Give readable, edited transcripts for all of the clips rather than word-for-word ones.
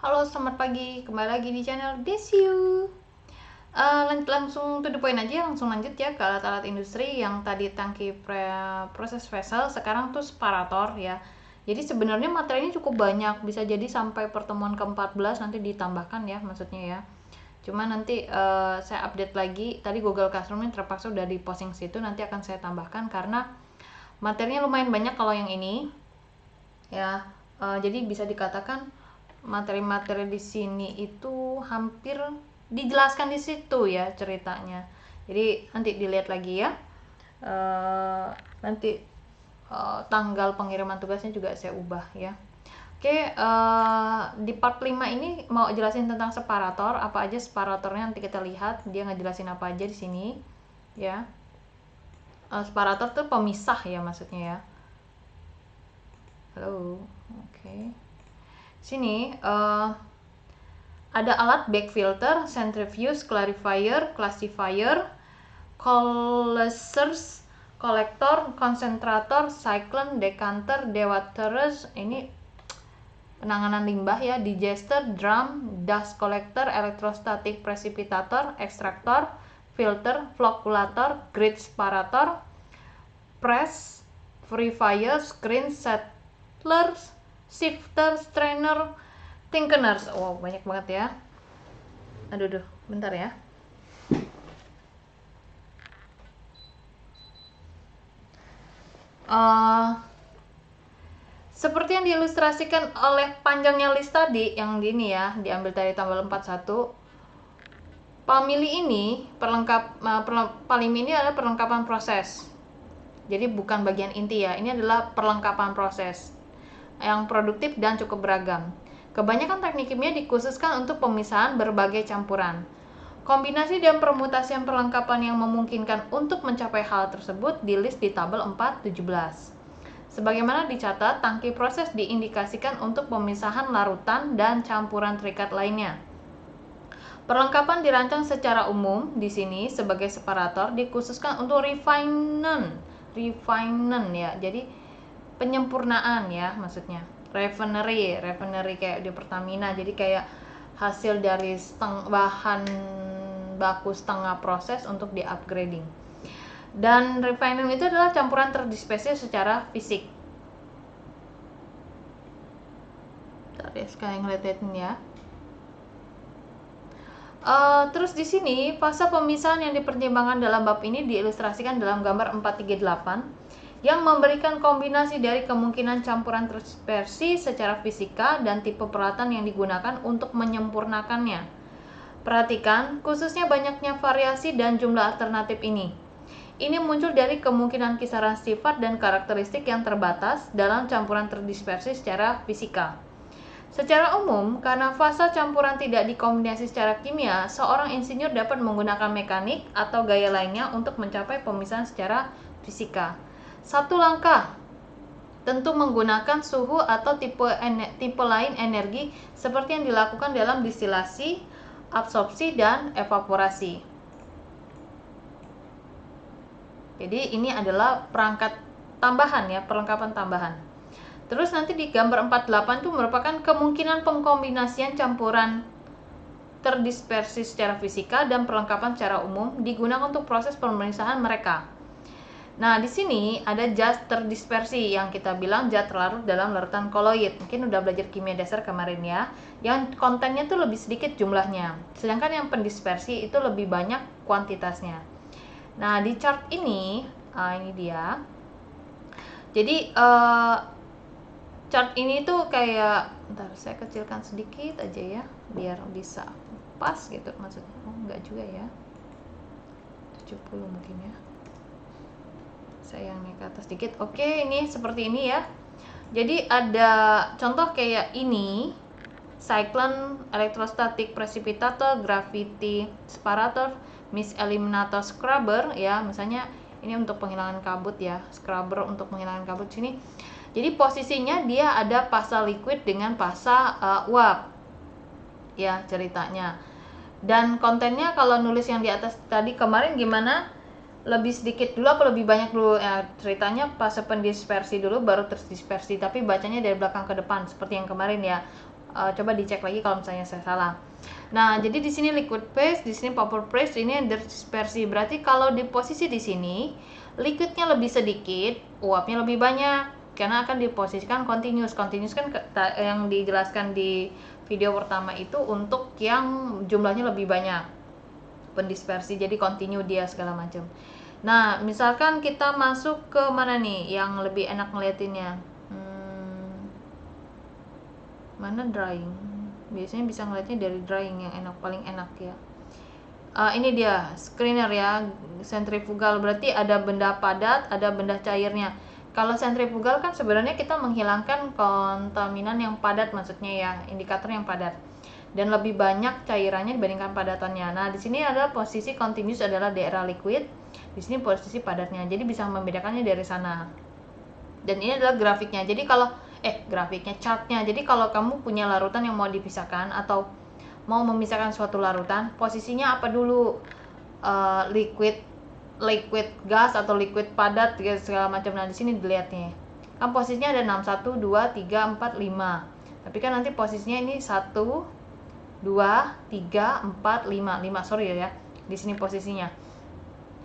Halo, selamat pagi. Kembali lagi di channel Desiu. Langsung to the point aja, langsung lanjut ya ke alat-alat industri yang tadi tangki proses vessel, sekarang tuh separator ya. Jadi sebenarnya materinya cukup banyak, bisa jadi sampai pertemuan ke-14 nanti ditambahkan ya, maksudnya ya. Cuma nanti saya update lagi. Tadi Google Classroom-nya terpaksa udah di posting situ, nanti akan saya tambahkan karena materinya lumayan banyak kalau yang ini ya. Jadi bisa dikatakan materi-materi di sini itu hampir dijelaskan di situ ya ceritanya. Jadi nanti dilihat lagi ya. Nanti tanggal pengiriman tugasnya juga saya ubah ya. Oke, di part 5 ini mau jelasin tentang separator, apa aja separatornya nanti kita lihat, dia ngejelasin apa aja di sini ya. Separator tuh pemisah ya maksudnya ya. Halo, oke. Sini ada alat bag filter, centrifuge, clarifier, classifier, coalescers, kolektor, konsentrator, cyclone, decanter, dewaterers, ini penanganan limbah ya, digester, drum, dust collector, electrostatic precipitator, extractor, filter, flocculator, grid separator, press, purifier, screen, settlers, shifter, strainer, tinkeners. Wow, banyak banget ya. Aduh, bentar ya. Seperti yang diilustrasikan oleh panjangnya list tadi, yang ini ya, diambil dari tabel 41. Pamili ini Palim ini adalah perlengkapan proses. Jadi bukan bagian inti ya. Ini adalah perlengkapan proses yang produktif dan cukup beragam. Kebanyakan teknik kimia dikhususkan untuk pemisahan berbagai campuran. Kombinasi dan permutasi perlengkapan yang memungkinkan untuk mencapai hal tersebut di list di tabel 4.17. Sebagaimana dicatat, tangki proses diindikasikan untuk pemisahan larutan dan campuran terikat lainnya. Perlengkapan dirancang secara umum di sini sebagai separator dikhususkan untuk refinement ya. Jadi penyempurnaan ya maksudnya. Refinery kayak di Pertamina. Jadi kayak hasil dari bahan baku setengah proses untuk di-upgrading. Dan refinement itu adalah campuran terdispersi secara fisik. Bentar ya, sekalian ngeliatin ya. Terus di sini fase pemisahan yang dipertimbangkan dalam bab ini diilustrasikan dalam gambar 438 yang memberikan kombinasi dari kemungkinan campuran terdispersi secara fisika dan tipe peralatan yang digunakan untuk menyempurnakannya. Perhatikan khususnya banyaknya variasi dan jumlah alternatif ini. Ini muncul dari kemungkinan kisaran sifat dan karakteristik yang terbatas dalam campuran terdispersi secara fisika. Secara umum, karena fase campuran tidak dikombinasi secara kimia, seorang insinyur dapat menggunakan mekanik atau gaya lainnya untuk mencapai pemisahan secara fisika. Satu langkah tentu menggunakan suhu atau tipe lain energi seperti yang dilakukan dalam distilasi, absorpsi, dan evaporasi. Jadi ini adalah perangkat tambahan ya, perlengkapan tambahan. Terus nanti di gambar 48 itu merupakan kemungkinan pengkombinasian campuran terdispersi secara fisika dan perlengkapan secara umum digunakan untuk proses pemisahan mereka. Nah, di sini ada zat terdispersi yang kita bilang zat terlarut dalam larutan koloid. Mungkin udah belajar kimia dasar kemarin ya. Yang kontennya tuh lebih sedikit jumlahnya. Sedangkan yang pendispersi itu lebih banyak kuantitasnya. Nah, di chart ini, ini dia. Jadi, chart ini tuh kayak, bentar saya kecilkan sedikit aja ya, biar bisa pas gitu maksudnya. Oh, enggak juga ya. 70 mungkin ya. Saya yang naik ke atas sedikit. Oke, ini seperti ini ya. Jadi ada contoh kayak ini, cyclone, electrostatic precipitator, gravity separator, mist eliminator scrubber ya, misalnya ini untuk penghilangan kabut ya, scrubber untuk menghilangkan kabut sini. Jadi posisinya dia ada fase liquid dengan fase uap ya ceritanya. Dan kontennya kalau nulis yang di atas tadi kemarin gimana? Lebih sedikit dulu apa lebih banyak dulu ya, ceritanya fase pendispersi dulu baru terdispersi, tapi bacanya dari belakang ke depan seperti yang kemarin ya. Coba dicek lagi kalau misalnya saya salah. Nah, jadi di sini liquid phase, di sini vapor phase, ini dispersi. Berarti kalau di posisi di sini liquidnya lebih sedikit, uapnya lebih banyak karena akan diposisikan continuous. Continuous kan yang dijelaskan di video pertama itu untuk yang jumlahnya lebih banyak, pendispersi, jadi continue dia segala macam. Nah, misalkan kita masuk ke mana nih yang lebih enak ngeliatinnya? Mana drying? Biasanya bisa ngeliatnya dari drying yang enak, paling enak ya. Ini dia screener ya, sentrifugal, berarti ada benda padat, ada benda cairnya. Kalau sentrifugal kan sebenarnya kita menghilangkan kontaminan yang padat, maksudnya ya, indikator yang padat, dan lebih banyak cairannya dibandingkan padatannya. Nah, di sini ada posisi continuous adalah daerah liquid, di sini posisi padatnya, jadi bisa membedakannya dari sana. Dan ini adalah grafiknya. Jadi kalau grafiknya, chartnya. Jadi kalau kamu punya larutan yang mau dipisahkan atau mau memisahkan suatu larutan, posisinya apa dulu? Liquid gas atau liquid padat segala macam. Nah, di sini dilihatnya. Kan posisinya ada 6, 1, 2, 3, 4, 5. Tapi kan nanti posisinya ini 1, 2, 3, 4, 5. 5, sorry ya. Di sini posisinya.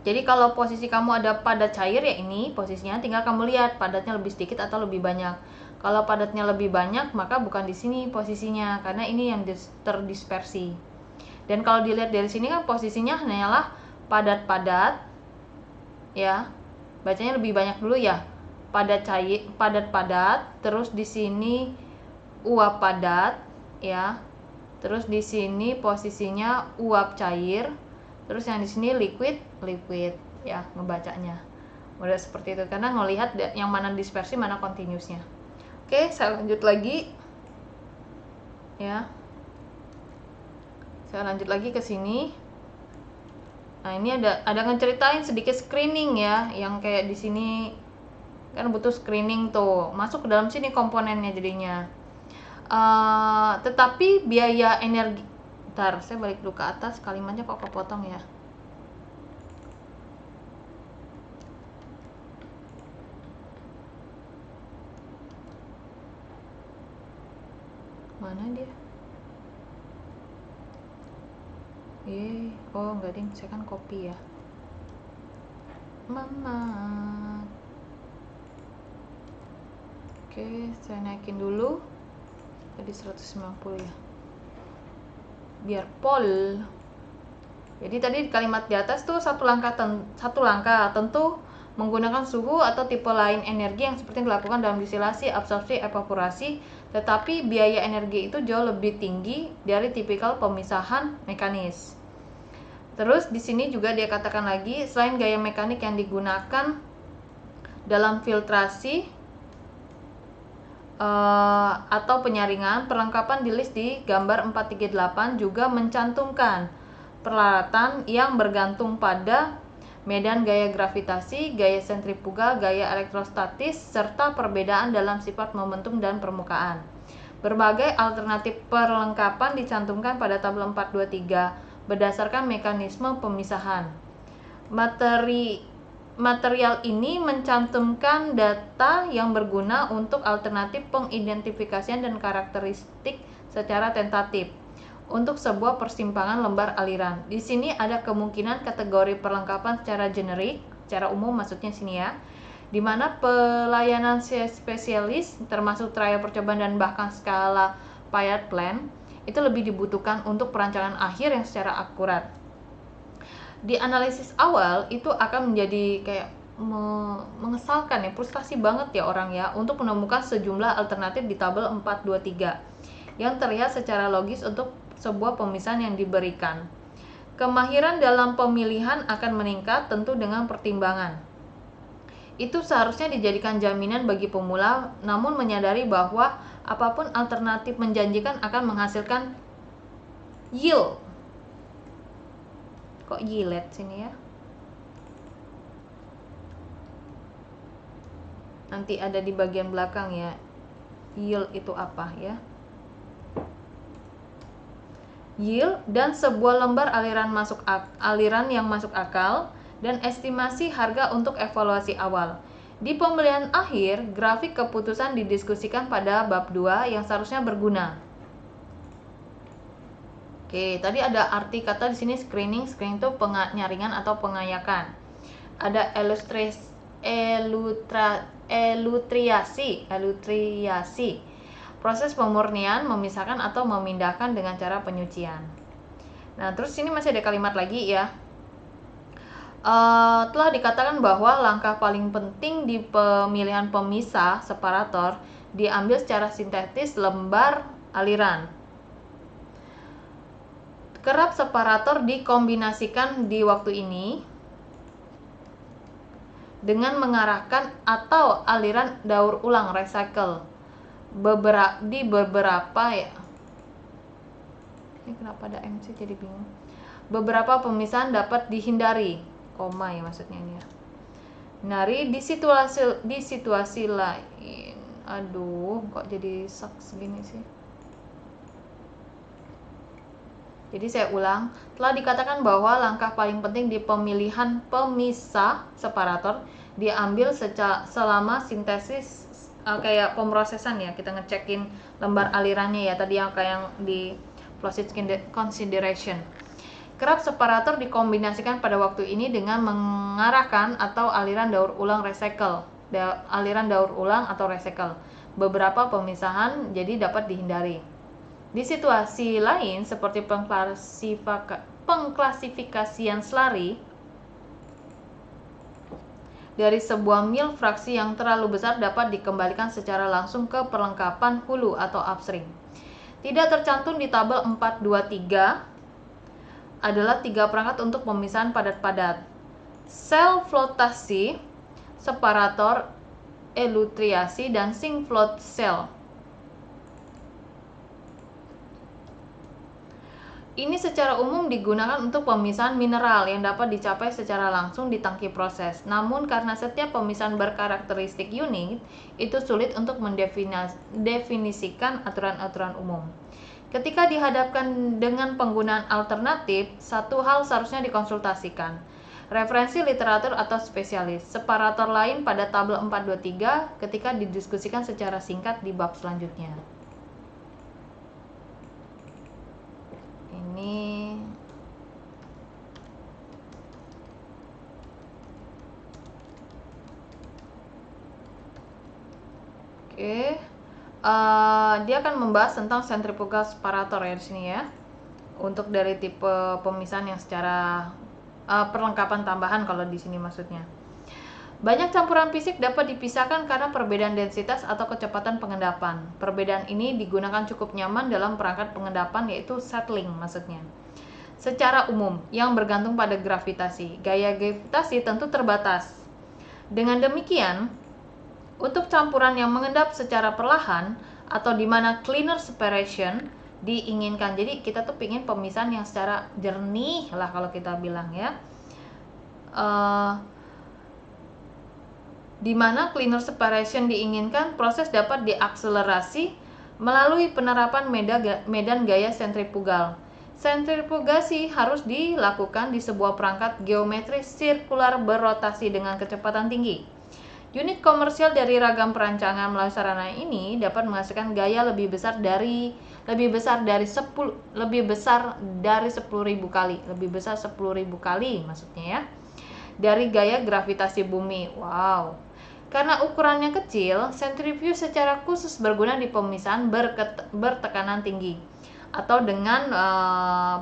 Jadi kalau posisi kamu ada padat cair ya ini posisinya, tinggal kamu lihat padatnya lebih sedikit atau lebih banyak. Kalau padatnya lebih banyak maka bukan di sini posisinya, karena ini yang terdispersi. Dan kalau dilihat dari sini kan posisinya hanyalah padat-padat ya. Bacanya lebih banyak dulu ya. Padat cair, padat-padat, terus di sini uap padat ya. Terus di sini posisinya uap cair. Terus yang di sini liquid ya, ngebacanya udah seperti itu karena ngelihat yang mana dispersi mana continuousnya. Oke, saya lanjut lagi ya, saya lanjut lagi ke sini. Nah, ini ada ngeceritain sedikit screening ya, yang kayak di sini kan butuh screening tuh, masuk ke dalam sini komponennya jadinya. Tetapi biaya energi, ntar saya balik dulu ke atas, kalimatnya kok kepotong ya. Mana dia? Oh enggak ding, saya kan copy ya. Mama. Oke, saya naikin dulu. Tadi 190 ya. Biar pol. Jadi tadi kalimat di atas tuh satu langkah tentu menggunakan suhu atau tipe lain energi yang seperti dilakukan dalam distilasi, absorpsi, evaporasi, tetapi biaya energi itu jauh lebih tinggi dari tipikal pemisahan mekanis. Terus di sini juga dia katakan lagi, selain gaya mekanik yang digunakan dalam filtrasi atau penyaringan, perlengkapan di list di gambar 438 juga mencantumkan peralatan yang bergantung pada medan gaya gravitasi, gaya sentrifugal, gaya elektrostatis, serta perbedaan dalam sifat momentum dan permukaan. Berbagai alternatif perlengkapan dicantumkan pada tabel 423 berdasarkan mekanisme pemisahan. Material ini mencantumkan data yang berguna untuk alternatif pengidentifikasian dan karakteristik secara tentatif untuk sebuah persimpangan lembar aliran. Di sini ada kemungkinan kategori perlengkapan secara generik, secara umum maksudnya sini ya, di mana pelayanan spesialis termasuk trial percobaan dan bahkan skala pilot plan itu lebih dibutuhkan untuk perancangan akhir yang secara akurat. Di analisis awal itu akan menjadi kayak mengesalkan ya, frustasi banget ya orang ya untuk menemukan sejumlah alternatif di tabel 423 yang terlihat secara logis untuk sebuah pemisahan yang diberikan. Kemahiran dalam pemilihan akan meningkat tentu dengan pertimbangan. Itu seharusnya dijadikan jaminan bagi pemula, namun menyadari bahwa apapun alternatif menjanjikan akan menghasilkan yield. Kok yield sini ya? Nanti ada di bagian belakang ya. Yield itu apa ya? Yield dan sebuah lembar aliran yang masuk akal dan estimasi harga untuk evaluasi awal. Di pembelian akhir, grafik keputusan didiskusikan pada bab 2 yang seharusnya berguna. Oke, tadi ada arti kata di sini screening. Screening itu penyaringan atau pengayakan. Ada elutriasi. Proses pemurnian, memisahkan atau memindahkan dengan cara penyucian. Nah, terus sini masih ada kalimat lagi ya. Telah dikatakan bahwa langkah paling penting di pemilihan pemisah separator diambil secara sintetis lembar aliran. Kerap separator dikombinasikan di waktu ini dengan mengarahkan atau aliran daur ulang recycle di beberapa ya. Ini kenapa ada MC jadi bingung. Beberapa pemisahan dapat dihindari, koma ya maksudnya ini ya. Hindari di situasi lain. Aduh, kok jadi sucks gini sih. Jadi saya ulang, telah dikatakan bahwa langkah paling penting di pemilihan pemisah separator diambil selama sintesis kayak pemrosesan ya, kita ngecekin lembar alirannya ya, tadi yang kayak yang di process consideration. Kerap separator dikombinasikan pada waktu ini dengan mengarahkan atau aliran daur ulang recycle, aliran daur ulang atau recycle. Beberapa pemisahan jadi dapat dihindari. Di situasi lain seperti pengklasifikasian slurry dari sebuah mil fraksi yang terlalu besar dapat dikembalikan secara langsung ke perlengkapan hulu atau upstream. Tidak tercantum di tabel 423 adalah 3 perangkat untuk pemisahan padat-padat. Sel flotasi, separator, elutriasi, dan sink float cell. Ini secara umum digunakan untuk pemisahan mineral yang dapat dicapai secara langsung di tangki proses. Namun karena setiap pemisahan berkarakteristik unik, itu sulit untuk mendefinisikan aturan-aturan umum. Ketika dihadapkan dengan penggunaan alternatif, satu hal seharusnya dikonsultasikan. Referensi literatur atau spesialis. Separator lain pada tabel 423 ketika didiskusikan secara singkat di bab selanjutnya. Ini oke. Dia akan membahas tentang centrifugal separator ya di sini ya. Untuk dari tipe pemisahan yang secara perlengkapan tambahan kalau di sini maksudnya. Banyak campuran fisik dapat dipisahkan karena perbedaan densitas atau kecepatan pengendapan. Perbedaan ini digunakan cukup nyaman dalam perangkat pengendapan yaitu settling maksudnya. Secara umum, yang bergantung pada gravitasi. Gaya gravitasi tentu terbatas. Dengan demikian, untuk campuran yang mengendap secara perlahan atau di mana cleaner separation diinginkan. Jadi kita tuh pingin pemisahan yang secara jernih lah kalau kita bilang ya. Di mana cleaner separation diinginkan, proses dapat diakselerasi melalui penerapan medan gaya sentrifugal. Sentrifugasi harus dilakukan di sebuah perangkat geometris sirkular berotasi dengan kecepatan tinggi. Unit komersial dari ragam perancangan melalui sarana ini dapat menghasilkan gaya lebih besar dari 10.000 kali maksudnya ya, dari gaya gravitasi bumi. Wow. Karena ukurannya kecil, sentrifuge secara khusus berguna di pemisahan bertekanan tinggi atau dengan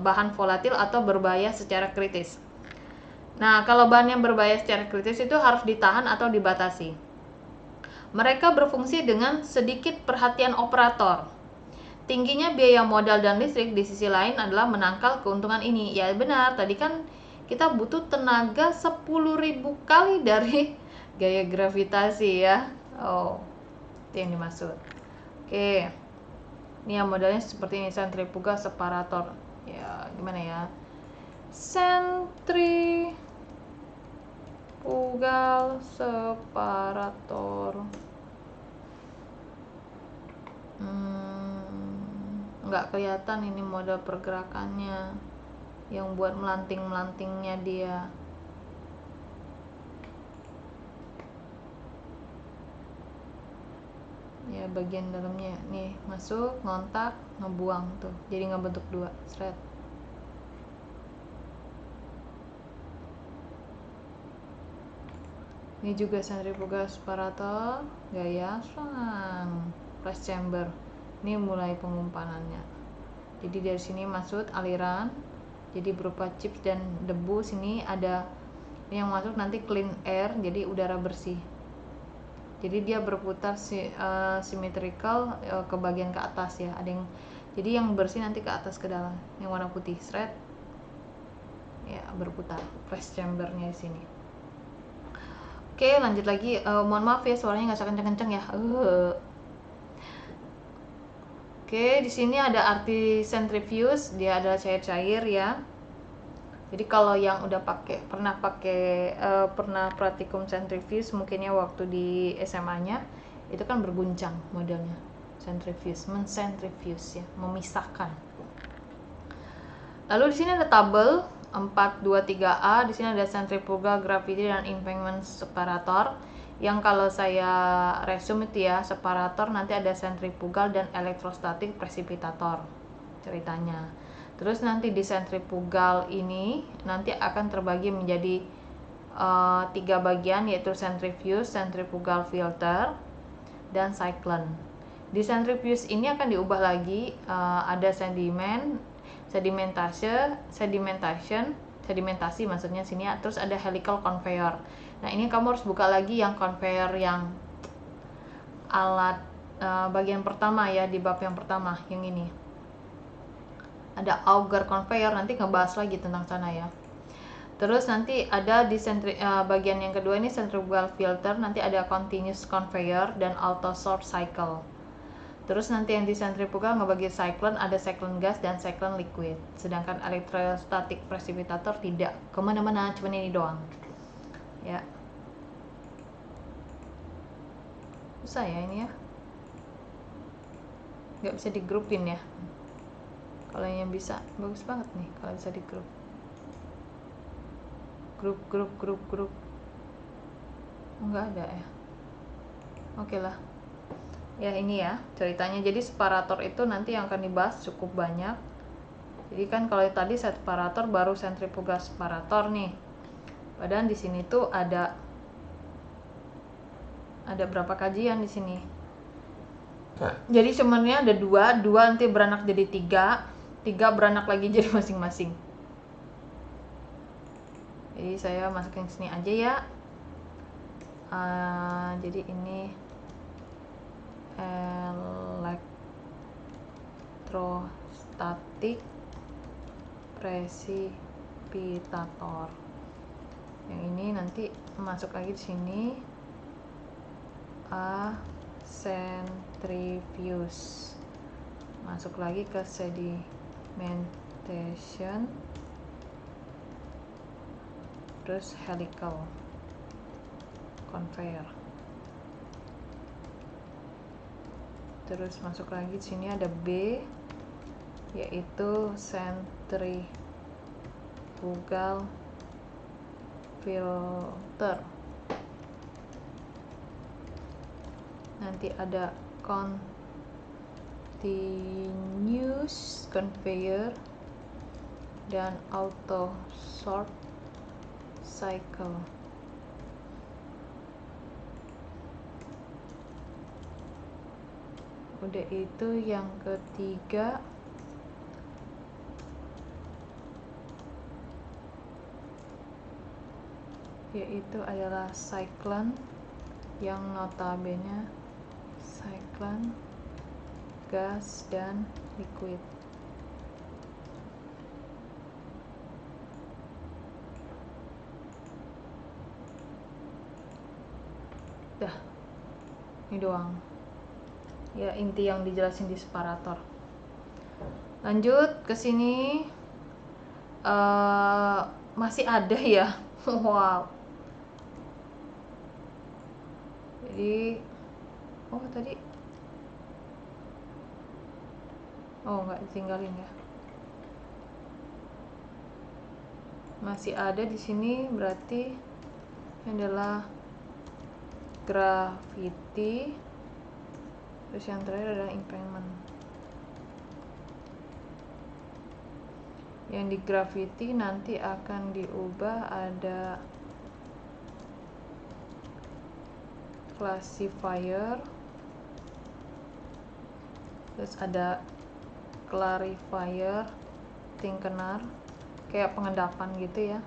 bahan volatil atau berbahaya secara kritis. Nah, kalau bahan yang berbahaya secara kritis itu harus ditahan atau dibatasi. Mereka berfungsi dengan sedikit perhatian operator. Tingginya biaya modal dan listrik di sisi lain adalah menangkal keuntungan ini. Ya benar, tadi kan kita butuh tenaga 10.000 kali dari gaya gravitasi ya. Oh, itu yang dimaksud. Oke. Ini yang modelnya seperti ini, sentrifugal separator. Ya, gimana ya? Sentrifugal separator. Nggak kelihatan ini model pergerakannya yang buat melanting-melantingnya dia. Ya bagian dalamnya nih, masuk, ngontak, ngebuang tuh, jadi ngebentuk 2 thread. Ini juga centrifugal separator, gaya selang, flash chamber. Ini mulai pengumpanannya. Jadi dari sini masuk aliran, jadi berupa chips dan debu. Sini ada yang masuk nanti clean air, jadi udara bersih. Jadi dia berputar symmetrical ke bagian ke atas ya. Ada yang jadi yang bersih nanti ke atas ke dalam. Yang warna putih thread ya berputar. Flash chambernya di sini. Oke, lanjut lagi. Mohon maaf ya suaranya nggak kenceng-kenceng ya. Oke, di sini ada arti centrifuge, dia adalah cair-cair ya. Jadi kalau yang udah pernah praktikum centrifuge mungkinnya waktu di SMA-nya itu kan berguncang modelnya. Centrifuge, mencentrifuge ya, memisahkan. Lalu di sini ada tabel 423A, di sini ada centrifugal gravity dan impingement separator. Yang kalau saya resume itu ya, separator nanti ada centrifugal dan elektrostatik presipitator ceritanya. Terus nanti di centrifugal ini nanti akan terbagi menjadi 3 bagian, yaitu centrifuge, centrifugal filter, dan cyclone. Di centrifuge ini akan diubah lagi, ada sedimentasi maksudnya sini ya. Terus ada helical conveyor. Nah ini kamu harus buka lagi yang conveyor yang alat bagian pertama ya, di bab yang pertama yang ini. Ada auger conveyor, nanti ngebahas lagi tentang sana ya. Terus nanti ada di bagian yang kedua ini centrifugal filter, nanti ada continuous conveyor dan auto sort cycle. Terus nanti yang di centrifugal ngebagi cyclone, ada cyclone gas dan cyclone liquid. Sedangkan electrostatic precipitator tidak kemana-mana, cuma ini doang ya. Susah ya ini ya, nggak bisa digrupin ya. Kalau yang bisa bagus banget nih kalau bisa digrup, grup nggak ada ya. Oke lah ya, ini ya ceritanya. Jadi separator itu nanti yang akan dibahas cukup banyak. Jadi kan kalau tadi separator baru centrifugal separator nih, padahal di sini tuh ada berapa kajian di sini. Jadi sebenarnya ada dua nanti beranak jadi tiga beranak lagi jadi masing-masing. Jadi saya masukin sini aja ya. Jadi ini elektrostatik presipitator. Yang ini nanti masuk lagi di sini. Centrifuge masuk lagi ke sedimentation, terus helical conveyor, terus masuk lagi di sini ada B, yaitu centrifugal filter. Nanti ada continuous conveyor dan auto sort cycle. Udah itu yang ketiga yaitu adalah cyclone, yang notabene cyclone gas dan liquid. Dah, ini doang ya inti yang dijelasin di separator. Lanjut ke sini, masih ada ya. Wow. Jadi tadi nggak ditinggalin ya, masih ada di sini. Berarti ini adalah gravity, terus yang terakhir adalah impingement. Yang di gravity nanti akan diubah, ada classifier, terus ada clarifier, thickener, kayak pengendapan gitu ya,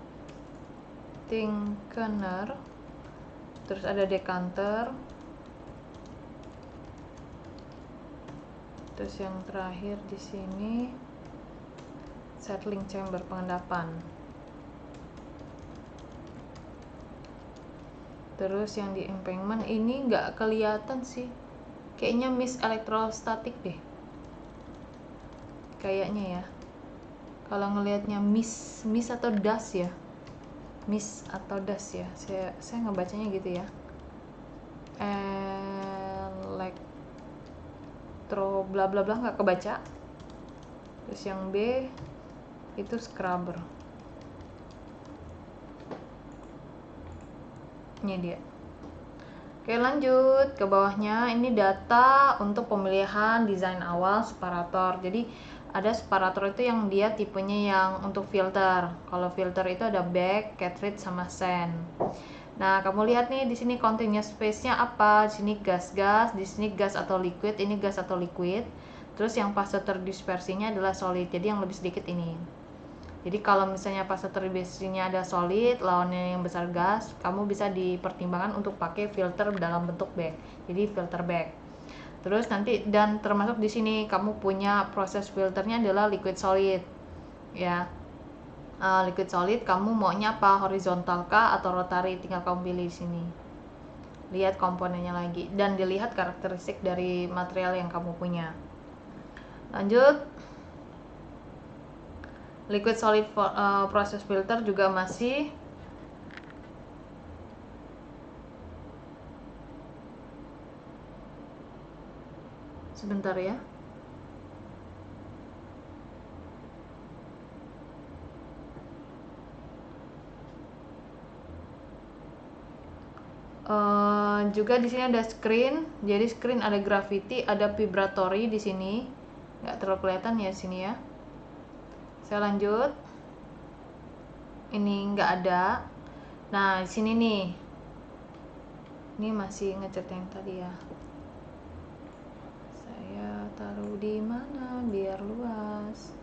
thickener, terus ada decanter, terus yang terakhir di sini settling chamber, pengendapan. Terus yang di empingment ini nggak kelihatan sih, kayaknya mist elektrostatik deh kayaknya ya, kalau ngelihatnya mist atau dust ya, mist atau dust ya, saya ngebacanya gitu ya, elektro bla bla bla, nggak kebaca. Terus yang B itu scrubber, ini dia. Oke, lanjut ke bawahnya. Ini data untuk pemilihan desain awal separator. Jadi ada separator itu yang dia tipenya yang untuk filter. Kalau filter itu ada bag, cartridge, sama sand. Nah, kamu lihat nih di sini continuous phase-nya apa? Di sini gas-gas, di sini gas atau liquid, ini gas atau liquid. Terus yang fase terdispersinya adalah solid. Jadi yang lebih sedikit ini. Jadi kalau misalnya fase terdispersinya ada solid, lawannya yang besar gas, kamu bisa dipertimbangkan untuk pakai filter dalam bentuk bag. Jadi filter bag. Terus nanti, dan termasuk di sini kamu punya proses filternya adalah liquid solid, ya. Liquid solid kamu maunya apa? Horizontal kah atau rotary? Tinggal kamu pilih di sini. Lihat komponennya lagi dan dilihat karakteristik dari material yang kamu punya. Lanjut. Liquid solid process filter juga masih sebentar ya. Juga di sini ada screen. Jadi screen ada gravity, ada vibratory di sini. Nggak terlalu kelihatan ya di sini ya. Saya lanjut. Ini nggak ada. Nah, di sini nih. Ini masih ngecat yang tadi ya. Saya taruh di mana biar luas.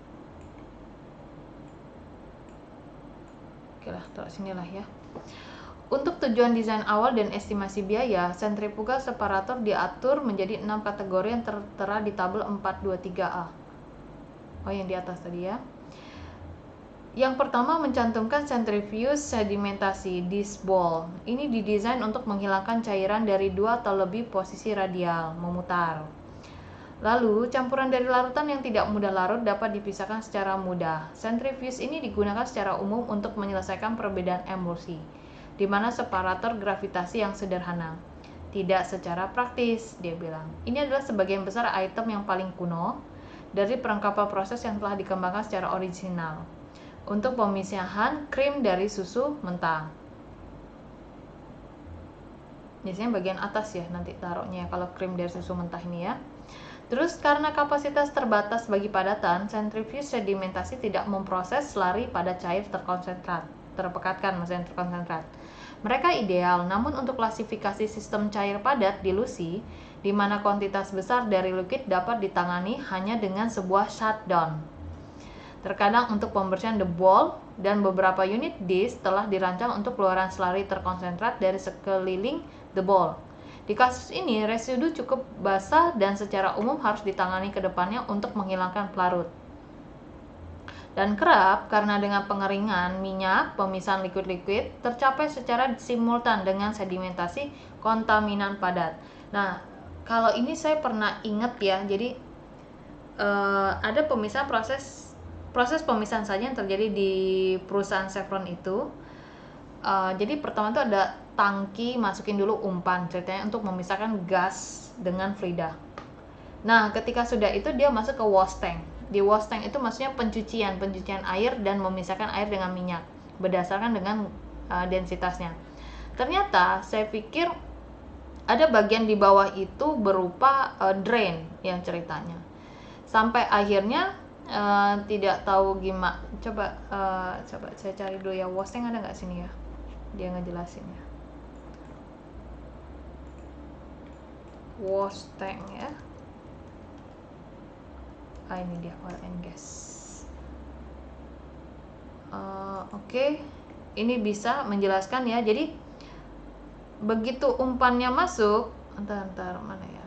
Oke lah, taruh sinilah ya. Untuk tujuan desain awal dan estimasi biaya, sentrifugal separator diatur menjadi 6 kategori yang tertera di tabel 423A. Oh, yang di atas tadi ya. Yang pertama mencantumkan centrifuge sedimentasi disc ball. Ini didesain untuk menghilangkan cairan dari 2 atau lebih posisi radial, memutar. Lalu, campuran dari larutan yang tidak mudah larut dapat dipisahkan secara mudah. Centrifuge ini digunakan secara umum untuk menyelesaikan perbedaan emulsi, di mana separator gravitasi yang sederhana. Tidak secara praktis, dia bilang. Ini adalah sebagian besar item yang paling kuno dari perlengkapan proses yang telah dikembangkan secara original untuk pemisahan krim dari susu mentah. Biasanya bagian atas ya nanti taruhnya kalau krim dari susu mentah ini ya. Terus karena kapasitas terbatas bagi padatan, sentrifuge sedimentasi tidak memproses slurry pada cair terpekatkan maksudnya terkonsentrat. Mereka ideal, namun untuk klasifikasi sistem cair padat dilusi, di mana kuantitas besar dari liquid dapat ditangani hanya dengan sebuah shutdown. Terkadang untuk pembersihan the ball dan beberapa unit disk telah dirancang untuk keluaran slurry terkonsentrat dari sekeliling the ball. Di kasus ini, residu cukup basah dan secara umum harus ditangani ke depannya untuk menghilangkan pelarut. Dan kerap, karena dengan pengeringan minyak, pemisahan liquid-liquid tercapai secara simultan dengan sedimentasi kontaminan padat. Nah, kalau ini saya pernah ingat ya, jadi ada pemisahan proses pemisahan saja yang terjadi di perusahaan Chevron itu. Jadi pertama itu ada tangki, masukin dulu umpan ceritanya untuk memisahkan gas dengan fluida. Nah, ketika sudah itu dia masuk ke wash tank. Di wash tank itu maksudnya pencucian air dan memisahkan air dengan minyak berdasarkan dengan densitasnya. Ternyata saya pikir ada bagian di bawah itu berupa drain yang ceritanya. Sampai akhirnya tidak tahu gimana. Coba saya cari dulu ya, wash tank ada nggak sini ya? Dia ngejelasinnya. wash tank ya. Ini dia oil and gas. Oke. Ini bisa menjelaskan ya. Jadi begitu umpannya masuk, antar mana ya?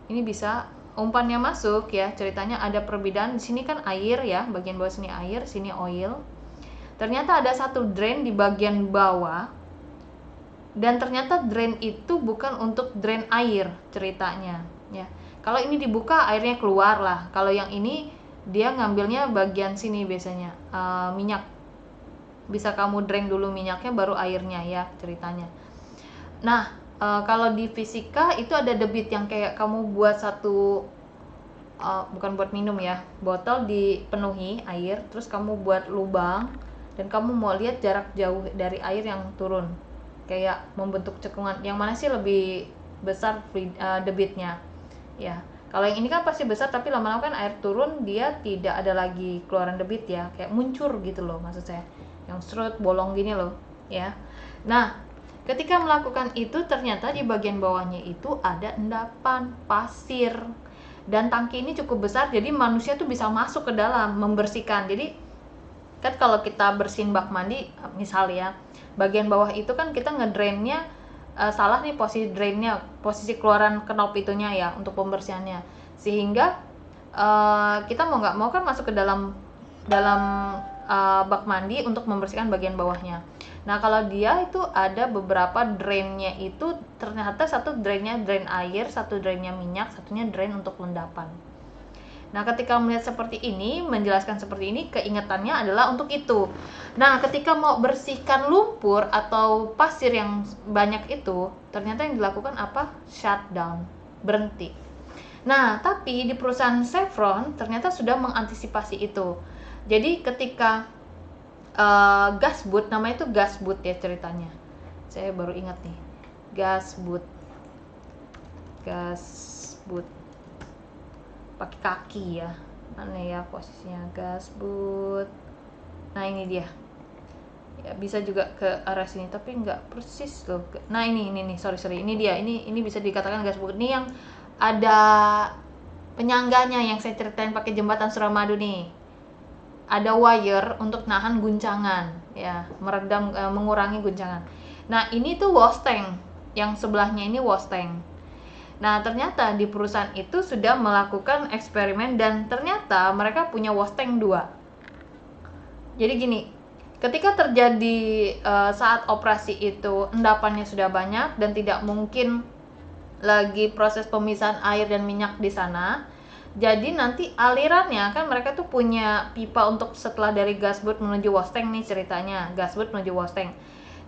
Ini bisa umpannya masuk ya, ceritanya ada perbedaan. Di sini kan air ya, bagian bawah sini air, sini oil. Ternyata ada satu drain di bagian bawah, dan ternyata drain itu bukan untuk drain air ceritanya ya. Kalau ini dibuka airnya keluar lah. Kalau yang ini dia ngambilnya bagian sini biasanya, minyak. Bisa kamu drain dulu minyaknya baru airnya ya ceritanya. Nah, kalau di fisika itu ada debit yang kayak kamu buat satu, bukan buat minum ya, botol dipenuhi air, terus kamu buat lubang dan kamu mau lihat jarak jauh dari air yang turun, kayak membentuk cekungan. Yang mana sih lebih besar debitnya ya. Kalau yang ini kan pasti besar, tapi lama-lama kan air turun dia tidak ada lagi keluaran debit ya, kayak muncur gitu loh maksud saya, yang serut bolong gini loh ya. Nah, ketika melakukan itu ternyata di bagian bawahnya itu ada endapan pasir, dan tangki ini cukup besar jadi manusia tuh bisa masuk ke dalam membersihkan. Jadi kan kalau kita bersihin bak mandi misal ya, bagian bawah itu kan kita ngedrainnya salah nih posisi drainnya, posisi keluaran knop itunya ya untuk pembersihannya, sehingga kita mau nggak mau kan masuk ke dalam bak mandi untuk membersihkan bagian bawahnya. Nah, kalau dia itu ada beberapa drainnya itu, ternyata satu drainnya drain air, satu drainnya minyak, satunya drain untuk endapan. Nah, ketika melihat seperti ini, menjelaskan seperti ini, keingetannya adalah untuk itu. Nah, ketika mau bersihkan lumpur atau pasir yang banyak itu, ternyata yang dilakukan apa? Shutdown, berhenti. Nah, tapi di perusahaan Chevron ternyata sudah mengantisipasi itu. Jadi ketika gas boot, namanya itu gas boot ya ceritanya. Saya baru ingat nih, gas boot pakai kaki ya. Mana ya posisinya gas boot? Nah, ini dia. Ya, bisa juga ke arah sini tapi nggak persis loh. Nah, ini sorry ini dia. Ini bisa dikatakan gas boot. Ini yang ada penyangganya yang saya ceritain pakai jembatan Suramadu nih. Ada wire untuk nahan guncangan ya, meredam, mengurangi guncangan. Nah, ini tuh wash tank, yang sebelahnya ini wash tank. Nah, ternyata di perusahaan itu sudah melakukan eksperimen dan ternyata mereka punya wash tank 2. Jadi gini, ketika terjadi saat operasi itu endapannya sudah banyak dan tidak mungkin lagi proses pemisahan air dan minyak di sana. Jadi nanti alirannya kan mereka tuh punya pipa untuk setelah dari gas boot menuju wash tank nih ceritanya, gas boot menuju wash tank.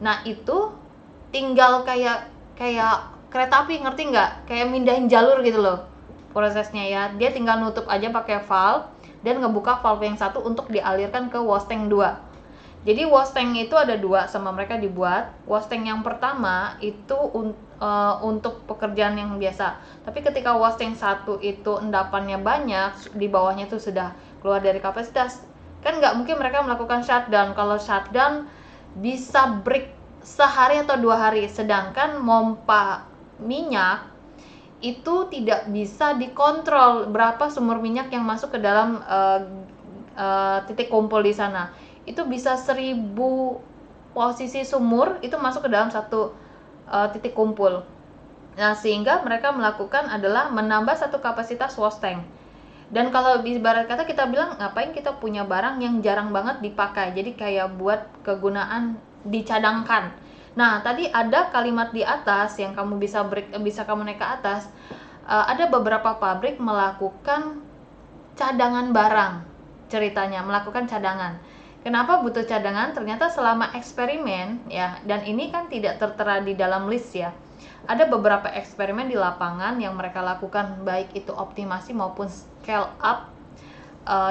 Nah, itu tinggal kayak kereta api, ngerti nggak? Kayak mindahin jalur gitu loh prosesnya ya. Dia tinggal nutup aja pakai valve dan ngebuka valve yang satu untuk dialirkan ke wash tank 2. Jadi wash tank itu ada 2 sama mereka dibuat. Wash tank yang pertama itu untuk pekerjaan yang biasa. Tapi ketika wash tank 1 itu endapannya banyak, di bawahnya itu sudah keluar dari kapasitas, kan nggak mungkin mereka melakukan shutdown. Kalau shutdown bisa break sehari atau 2 hari. Sedangkan pompa minyak itu tidak bisa dikontrol berapa sumur minyak yang masuk ke dalam titik kumpul di sana. Itu bisa 1000 posisi sumur itu masuk ke dalam satu titik kumpul. Nah, sehingga mereka melakukan adalah menambah satu kapasitas wash tank. Dan kalau ibarat kata kita bilang, ngapain kita punya barang yang jarang banget dipakai, jadi kayak buat kegunaan dicadangkan. Nah, tadi ada kalimat di atas yang kamu bisa kamu naik ke atas. Ada beberapa pabrik melakukan cadangan barang, ceritanya melakukan cadangan. Kenapa butuh cadangan? Ternyata selama eksperimen ya, dan ini kan tidak tertera di dalam list ya. Ada beberapa eksperimen di lapangan yang mereka lakukan, baik itu optimasi maupun scale up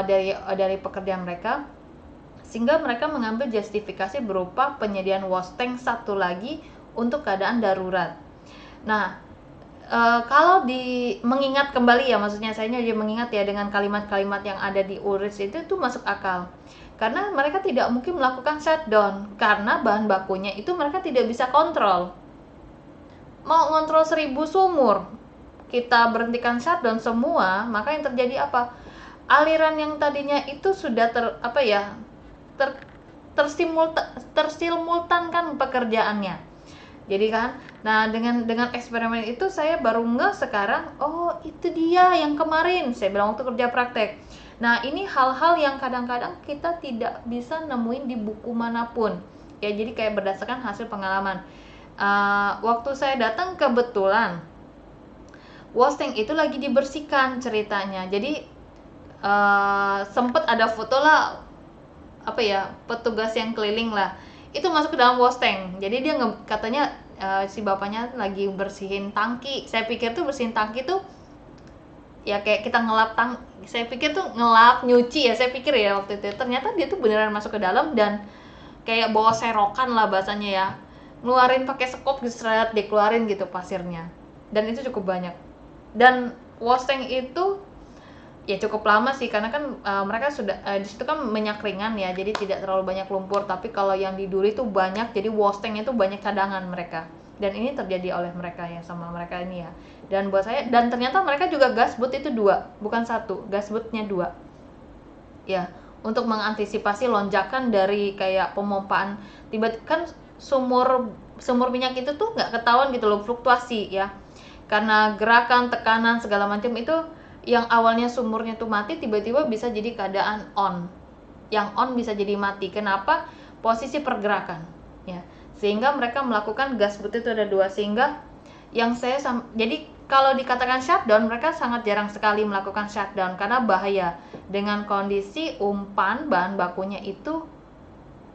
dari pekerjaan mereka, sehingga mereka mengambil justifikasi berupa penyediaan wash tank satu lagi untuk keadaan darurat. Nah, kalau mengingat kembali ya, maksudnya saya jadi mengingat ya dengan kalimat-kalimat yang ada di URIS itu masuk akal. Karena mereka tidak mungkin melakukan shutdown karena bahan bakunya itu mereka tidak bisa kontrol. mau ngontrol 1000 sumur, kita berhentikan shutdown semua, maka yang terjadi apa? Aliran yang tadinya itu sudah tersimultankan pekerjaannya. Jadi kan, nah dengan eksperimen itu saya baru ngeh sekarang, oh itu dia yang kemarin saya bilang waktu kerja praktek. Nah ini hal-hal yang kadang-kadang kita tidak bisa nemuin di buku manapun. Ya jadi kayak berdasarkan hasil pengalaman. Waktu saya datang kebetulan wash tank itu lagi dibersihkan ceritanya. Jadi sempet ada foto lah, petugas yang keliling lah itu masuk ke dalam wash tank. Jadi dia katanya si bapaknya lagi bersihin tangki. Saya pikir tuh bersihin tangki tuh ya kayak kita ngelap saya pikir tuh ngelap nyuci ya, saya pikir ya waktu itu. Ternyata dia tuh beneran masuk ke dalam dan kayak bawa serokan lah bahasanya ya, ngeluarin pakai sekop diseret dikeluarin gitu pasirnya, dan itu cukup banyak. Dan wash tank itu ya cukup lama sih karena kan mereka sudah di situ kan minyak ringan ya, jadi tidak terlalu banyak lumpur. Tapi kalau yang di Duri itu banyak, jadi wash tanknya itu banyak cadangan mereka, dan ini terjadi oleh mereka ya, sama mereka ini ya. Dan buat saya, dan ternyata mereka juga gasboot itu 2, bukan 1, gasbootnya 2 ya, untuk mengantisipasi lonjakan dari kayak pemompaan. Tiba-tiba kan sumur minyak itu tuh nggak ketahuan gitu loh, fluktuasi ya, karena gerakan, tekanan segala macam itu. Yang awalnya sumurnya tuh mati tiba-tiba bisa jadi keadaan on, yang on bisa jadi mati. Kenapa? Posisi pergerakan ya, sehingga mereka melakukan gasboot itu ada 2. Sehingga yang jadi kalau dikatakan shutdown, mereka sangat jarang sekali melakukan shutdown karena bahaya. Dengan kondisi umpan bahan bakunya itu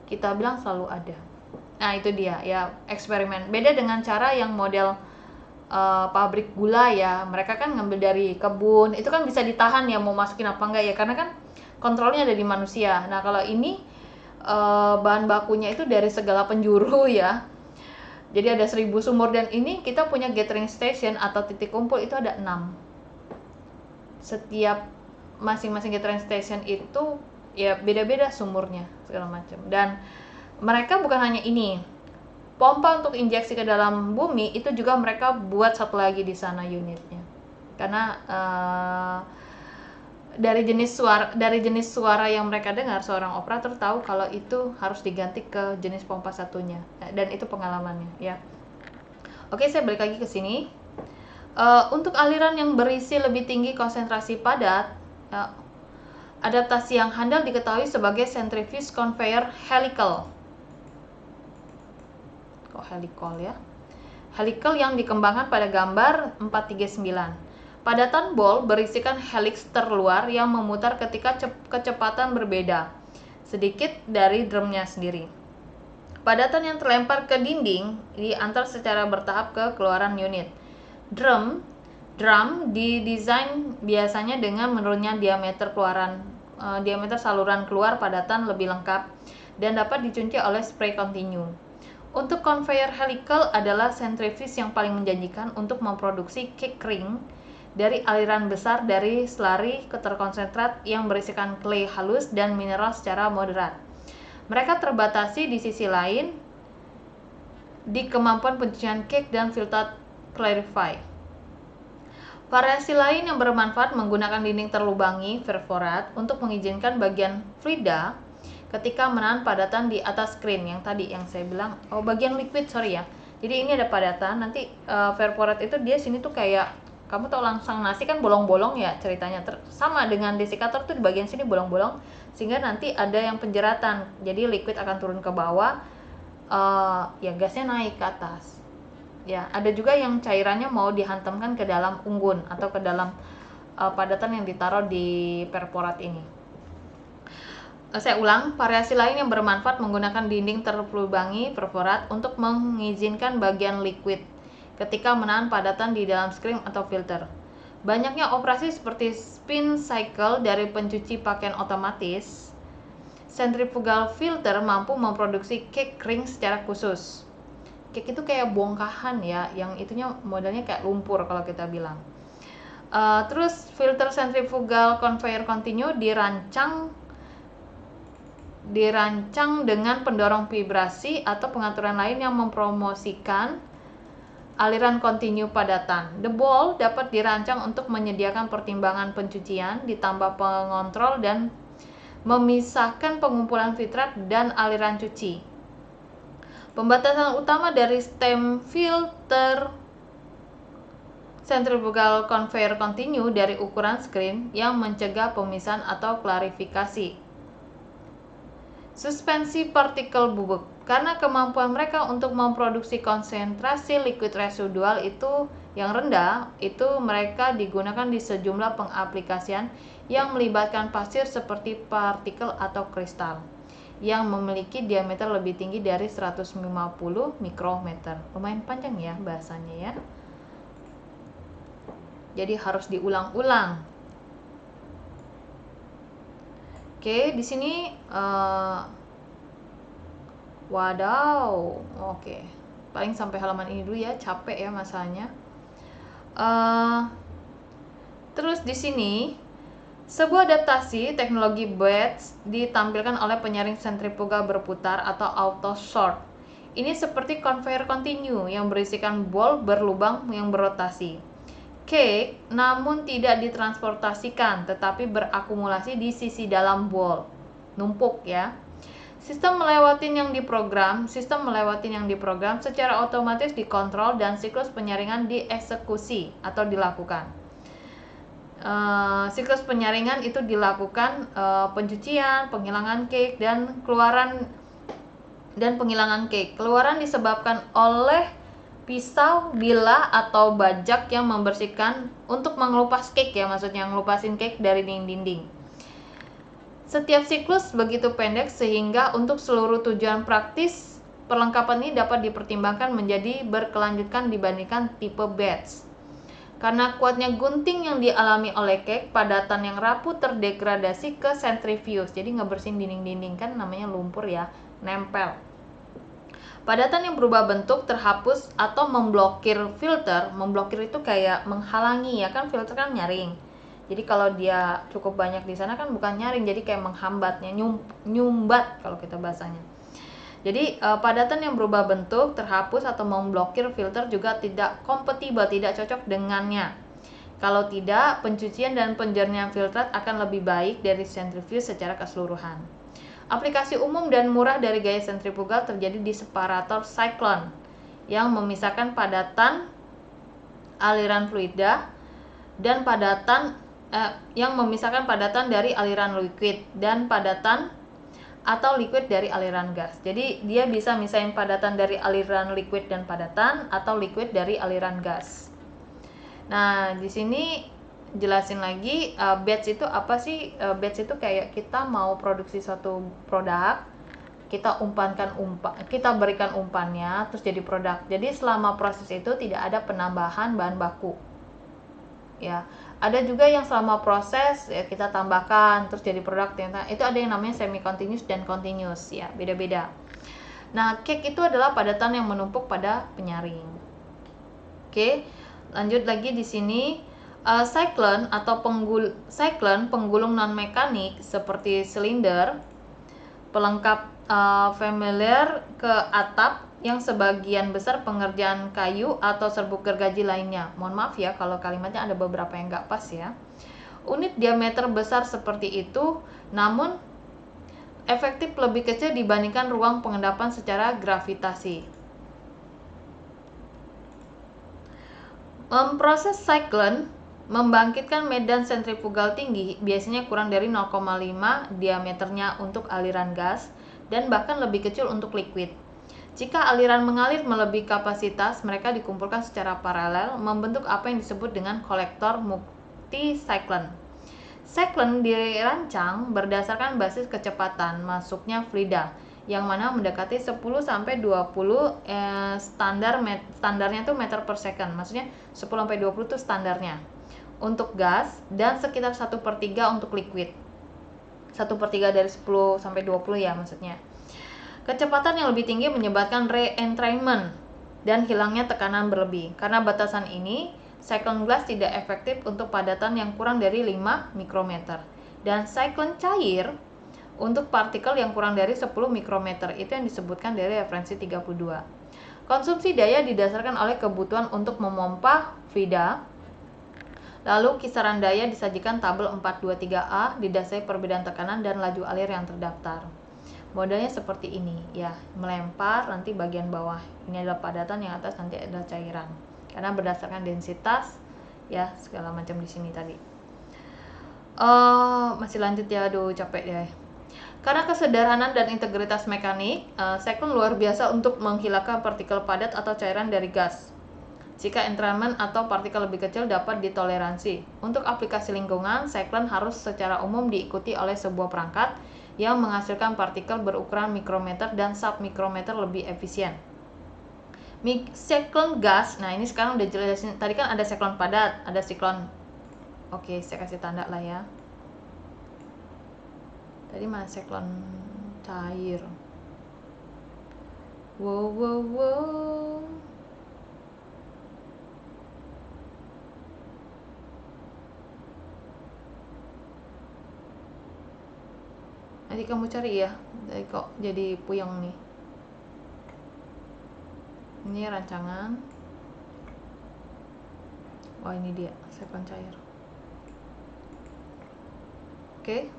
kita bilang selalu ada. Nah itu dia ya, eksperimen. Beda dengan cara yang model pabrik gula ya, mereka kan ngambil dari kebun, itu kan bisa ditahan ya mau masukin apa enggak ya, karena kan kontrolnya ada di manusia. Nah kalau ini bahan bakunya itu dari segala penjuru ya, jadi ada 1000 sumur, dan ini kita punya gathering station atau titik kumpul itu ada 6. Setiap masing-masing gathering station itu ya beda-beda sumurnya segala macam. Dan mereka bukan hanya ini, pompa untuk injeksi ke dalam bumi itu juga mereka buat satu lagi di sana unitnya, karena dari jenis suara yang mereka dengar, seorang operator tahu kalau itu harus diganti ke jenis pompa satunya, dan itu pengalamannya ya. Oke, saya balik lagi ke sini. Untuk aliran yang berisi lebih tinggi konsentrasi padat, adaptasi yang handal diketahui sebagai centrifuge conveyor helical. Helical yang dikembangkan pada gambar 439. Padatan bol berisikan helix terluar yang memutar ketika kecepatan berbeda sedikit dari drumnya sendiri. Padatan yang terlempar ke dinding diantar secara bertahap ke keluaran unit. Drum didesain biasanya dengan menurunnya diameter saluran keluar padatan lebih lengkap dan dapat dikunci oleh spray continue. Untuk conveyor helical adalah centrifuge yang paling menjanjikan untuk memproduksi cake ring dari aliran besar dari slurry terkonsentrat yang berisikan clay halus dan mineral secara moderat. Mereka terbatasi di sisi lain di kemampuan pencucian cake dan filter clarify. Variasi lain yang bermanfaat menggunakan dinding terlubangi perforat untuk mengizinkan bagian Frida ketika menahan padatan di atas screen yang tadi yang saya bilang, bagian liquid ya. Jadi ini ada padatan, nanti perforat itu dia sini tuh kayak kamu tahu langsang nasi kan bolong-bolong ya ceritanya, sama dengan desikator tuh di bagian sini bolong-bolong, sehingga nanti ada yang penjeratan, jadi liquid akan turun ke bawah, ya gasnya naik ke atas. Ya, ada juga yang cairannya mau dihantamkan ke dalam unggun atau ke dalam padatan yang ditaruh di perforat ini. Saya ulang, variasi lain yang bermanfaat menggunakan dinding terlubangi perforat untuk mengizinkan bagian liquid ketika menahan padatan di dalam screen atau filter. Banyaknya operasi seperti spin cycle dari pencuci pakaian otomatis, centrifugal filter mampu memproduksi cake ring secara khusus. Cake itu kayak bongkahan ya, yang itunya modelnya kayak lumpur kalau kita bilang. Terus filter centrifugal conveyor continue dirancang dengan pendorong vibrasi atau pengaturan lain yang mempromosikan aliran kontinu padatan. The ball dapat dirancang untuk menyediakan pertimbangan pencucian, ditambah pengontrol dan memisahkan pengumpulan filtrat dan aliran cuci. Pembatasan utama dari stem filter centrifugal conveyor continue dari ukuran screen yang mencegah pemisahan atau klarifikasi. Suspensi partikel bubuk. Karena kemampuan mereka untuk memproduksi konsentrasi liquid residual itu yang rendah, itu mereka digunakan di sejumlah pengaplikasian yang melibatkan pasir seperti partikel atau kristal yang memiliki diameter lebih tinggi dari 150 mikrometer. Lumayan panjang ya bahasanya ya. Jadi harus diulang-ulang. Oke, di sini wadaw. Oke. Paling sampai halaman ini dulu ya, capek ya masanya. Terus di sini sebuah adaptasi teknologi batch ditampilkan oleh penyaring sentrifugal berputar atau auto sort. Ini seperti conveyor continue yang berisikan ball berlubang yang berotasi. Cake namun tidak ditransportasikan tetapi berakumulasi di sisi dalam ball, numpuk ya. Sistem melewatin yang diprogram secara otomatis dikontrol dan siklus penyaringan dieksekusi atau dilakukan. Siklus penyaringan itu dilakukan pencucian, penghilangan cake dan penghilangan cake. Keluaran disebabkan oleh pisau, bilah atau bajak yang membersihkan untuk mengelupas cake ya, maksudnya ngelupasin cake dari dinding. Setiap siklus begitu pendek sehingga untuk seluruh tujuan praktis perlengkapan ini dapat dipertimbangkan menjadi berkelanjutan dibandingkan tipe batch. Karena kuatnya gunting yang dialami oleh cake, padatan yang rapuh terdegradasi ke centrifuge. Jadi ngebersihin dinding-dinding kan namanya lumpur ya, nempel. Padatan yang berubah bentuk terhapus atau memblokir filter. Memblokir itu kayak menghalangi ya kan, filter kan nyaring. Jadi kalau dia cukup banyak di sana kan bukan nyaring, jadi kayak menghambatnya, nyumbat kalau kita bahasanya. Jadi padatan yang berubah bentuk terhapus atau memblokir filter juga tidak kompatibel, tidak cocok dengannya. Kalau tidak, pencucian dan penjernihan filtrat akan lebih baik dari centrifuge secara keseluruhan. Aplikasi umum dan murah dari gaya sentrifugal terjadi di separator cyclone yang memisahkan padatan aliran fluida dan padatan dari aliran liquid dan padatan atau liquid dari aliran gas. Jadi dia bisa misahin padatan dari aliran liquid dan padatan atau liquid dari aliran gas. Nah, di sini jelasin lagi batch itu apa sih? Batch itu kayak kita mau produksi suatu produk, kita berikan umpannya terus jadi produk. Jadi selama proses itu tidak ada penambahan bahan baku. Ya, ada juga yang selama proses ya kita tambahkan terus jadi produk. Itu ada yang namanya semi continuous dan continuous ya, beda-beda. Nah, cake itu adalah padatan yang menumpuk pada penyaring. Oke, lanjut lagi di sini. Cyclone atau penggulung non mekanik seperti silinder, pelengkap familiar ke atap yang sebagian besar pengerjaan kayu atau serbuk gergaji lainnya. Mohon maaf ya kalau kalimatnya ada beberapa yang nggak pas ya. Unit diameter besar seperti itu, namun efektif lebih kecil dibandingkan ruang pengendapan secara gravitasi. Proses cyclone membangkitkan medan sentrifugal tinggi, biasanya kurang dari 0,5 diameternya untuk aliran gas dan bahkan lebih kecil untuk liquid. Jika aliran mengalir melebihi kapasitas, mereka dikumpulkan secara paralel membentuk apa yang disebut dengan kolektor multi-cyclone. Cyclone dirancang berdasarkan basis kecepatan masuknya fluida yang mana mendekati 10-20 standarnya itu meter per second, maksudnya 10-20 itu standarnya untuk gas dan sekitar 1/3 untuk liquid. 1/3 dari 10-20 ya maksudnya. Kecepatan yang lebih tinggi menyebabkan re-entrainment dan hilangnya tekanan berlebih. Karena batasan ini, cyclone glass tidak efektif untuk padatan yang kurang dari 5 mikrometer. Dan cyclone cair untuk partikel yang kurang dari 10 mikrometer. Itu yang disebutkan dari referensi 32. Konsumsi daya didasarkan oleh kebutuhan untuk memompa vida. Lalu kisaran daya disajikan tabel 423A didasari perbedaan tekanan dan laju alir yang terdaftar. Modelnya seperti ini ya, melempar nanti bagian bawah. Ini adalah padatan, yang atas nanti adalah cairan. Karena berdasarkan densitas ya, segala macam di sini tadi. Masih lanjut ya, aduh capek deh. Karena kesederhanaan dan integritas mekanik, Cyclone luar biasa untuk menghilangkan partikel padat atau cairan dari gas. Jika entrainment atau partikel lebih kecil dapat ditoleransi. Untuk aplikasi lingkungan, Cyclone harus secara umum diikuti oleh sebuah perangkat yang menghasilkan partikel berukuran mikrometer dan submikrometer lebih efisien. Cyclone gas, nah ini sekarang udah jelasin. Tadi kan ada cyclone padat, ada cyclone. Oke, saya kasih tanda lah ya. Tadi mana cyclone cair? Wow. Nanti kamu cari ya. Kok jadi puyeng nih. Ini rancangan. Oh, ini dia cyclone cair. Oke.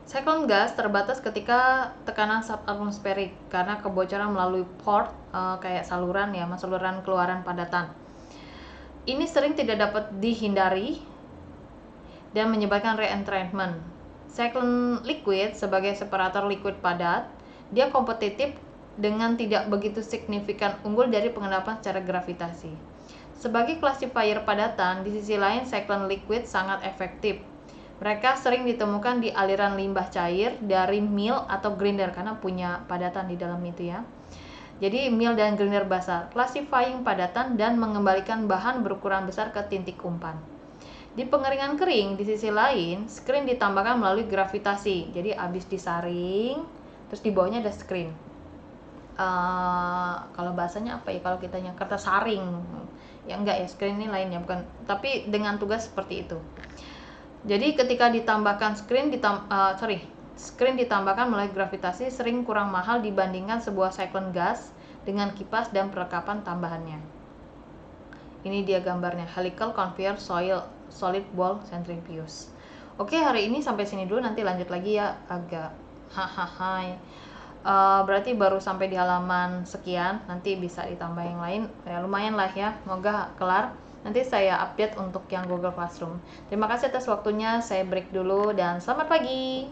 Cyclone gas terbatas ketika tekanan subatmosferik karena kebocoran melalui port, kayak saluran ya, saluran keluaran padatan. Ini sering tidak dapat dihindari dan menyebabkan re-entrainment. Cyclone liquid sebagai separator liquid padat, dia kompetitif dengan tidak begitu signifikan unggul dari pengendapan secara gravitasi. Sebagai classifier padatan, di sisi lain cyclone liquid sangat efektif. Mereka sering ditemukan di aliran limbah cair dari mill atau grinder karena punya padatan di dalam itu ya. Jadi mill dan grinder basah, classifying padatan dan mengembalikan bahan berukuran besar ke titik umpan. Di pengeringan kering, di sisi lain, screen ditambahkan melalui gravitasi. Jadi habis disaring, terus di bawahnya ada screen. Kalau bahasanya apa ya? Kalau kita kertas saring, ya enggak ya, screen ini lainnya bukan. Tapi dengan tugas seperti itu. Jadi ketika ditambahkan screen ditambahkan melalui gravitasi sering kurang mahal dibandingkan sebuah cyclone gas dengan kipas dan perlengkapan tambahannya. Ini dia gambarnya, helical conveyor solid ball centrifuge. Oke, hari ini sampai sini dulu, nanti lanjut lagi ya, agak berarti baru sampai di halaman sekian, nanti bisa ditambah yang lain ya, lumayan lah ya, semoga kelar. Nanti saya update untuk yang Google Classroom. Terima kasih atas waktunya, saya break dulu dan selamat pagi.